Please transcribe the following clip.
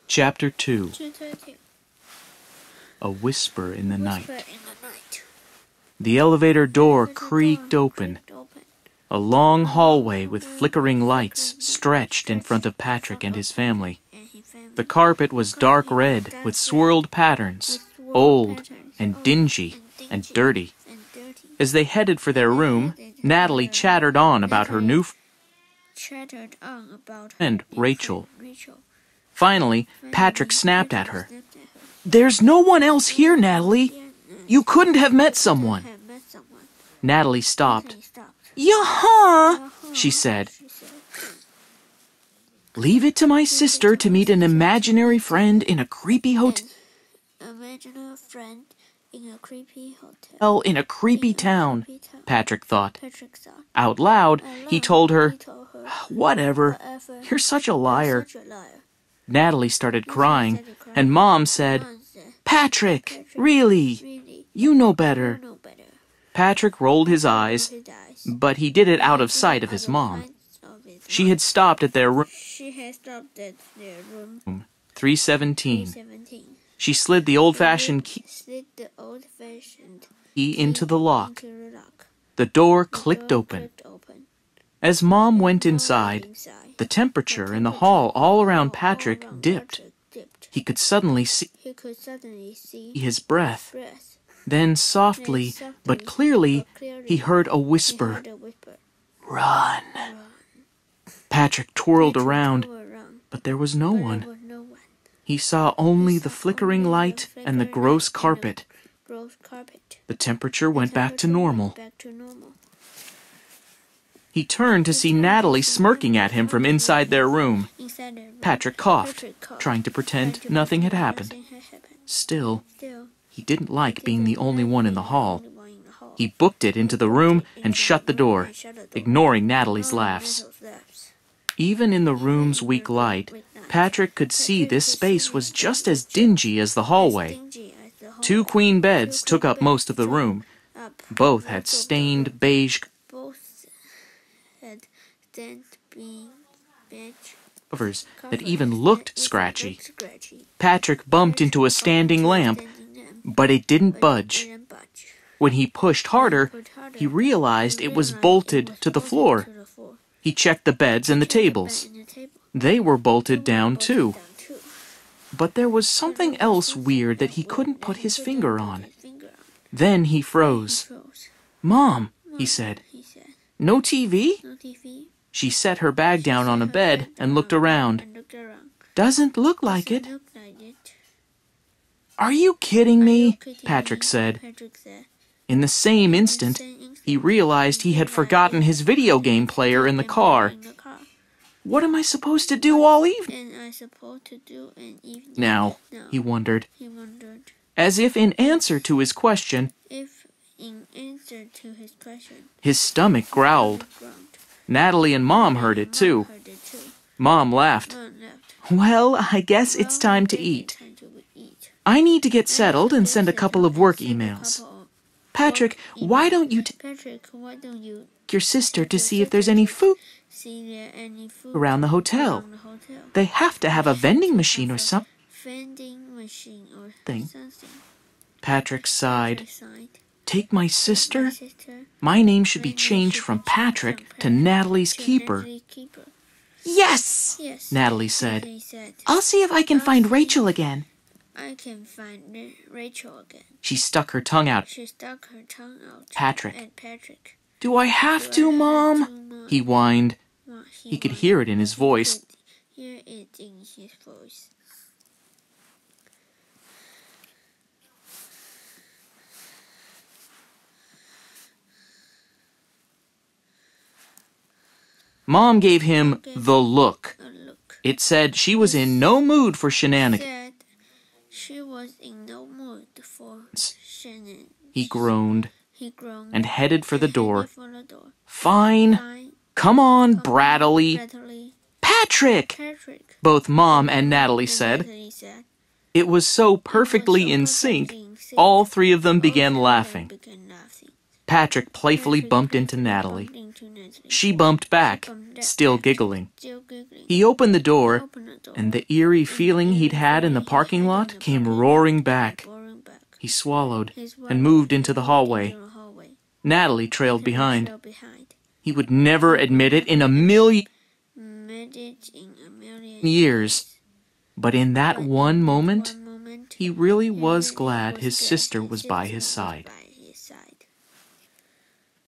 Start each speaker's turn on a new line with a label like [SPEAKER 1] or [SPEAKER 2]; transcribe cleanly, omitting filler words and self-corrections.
[SPEAKER 1] Chapter 2. A Whisper in the Night. The elevator door creaked open. A long hallway with flickering lights stretched in front of Patrick and his family. The carpet was dark red with swirled patterns, old and dingy and dirty. As they headed for their room, Natalie chattered on about her new friend, Rachel. Finally, Patrick snapped at her. "There's no one else here, Natalie. You couldn't have met someone." Natalie stopped. "Yeah-huh," she said. "Leave it to my sister to meet an imaginary friend in a creepy hotel. In a creepy town," Patrick thought. Out loud, he told her, "Whatever, you're such a liar." Natalie started crying, and Mom said, "Patrick, really, you know better." Patrick rolled his eyes, but he did it out of sight of his mom. She had stopped at their room, 317. She slid the old-fashioned key into the lock. The door clicked open. As Mom went inside, the temperature in the hall all around Patrick dipped. He could suddenly see his breath. Then softly but clearly, he heard a whisper, "Run." Patrick twirled around, but there was no one. He saw only the flickering light and the gross carpet. The temperature went back to normal. He turned to see Natalie smirking at him from inside their room. Patrick coughed, trying to pretend nothing had happened. Still, he didn't like being the only one in the hall. He booked it into the room and shut the door, ignoring Natalie's laughs. Even in the room's weak light, Patrick could see this space was just as dingy as the hallway. 2 queen beds took up most of the room. Both had stained beige covers that even looked scratchy. Patrick bumped into a standing lamp, but it didn't budge. When he pushed harder, he realized it was bolted to the floor. He checked the beds and the tables. They were bolted down too. But there was something else weird that he couldn't put his finger on. Then he froze. "Mom," he said, "no TV?" She set her bag down on a bed and looked around. "Doesn't look like it." "Are you kidding me?" Patrick said. In the same instant, he realized he had forgotten his video game player in the car. "What am I supposed to do all evening now?" he wondered. As if in answer to his question, his stomach growled. Natalie and Mom heard it too. Mom laughed. "Well, I guess it's time to eat. I need to get settled and send a couple of work emails. Patrick, why don't you take your sister to see if there's any food around the hotel? They have to have a vending machine or something." Patrick sighed. "Take my sister? My name should be changed from Patrick to Natalie's Keeper." "Yes!" Natalie said. "I'll see if I can find Rachel again." She stuck her tongue out. Patrick. "Do I have to, Mom?" he whined. He could hear it in his voice. Mom gave him the look. It said she was in no mood for shenanigans. He groaned and headed for the door. "Fine. Come on, Bradley." "Patrick!" both Mom and Natalie said. It was so perfectly in sync, all 3 of them began laughing. Patrick playfully bumped into Natalie. She bumped back, still giggling. He opened the door, and the eerie feeling he'd had in the parking lot came roaring back. He swallowed and moved into the hallway. Natalie trailed behind. He would never admit it in a million years, but in that one moment, he really was glad his sister was by his side.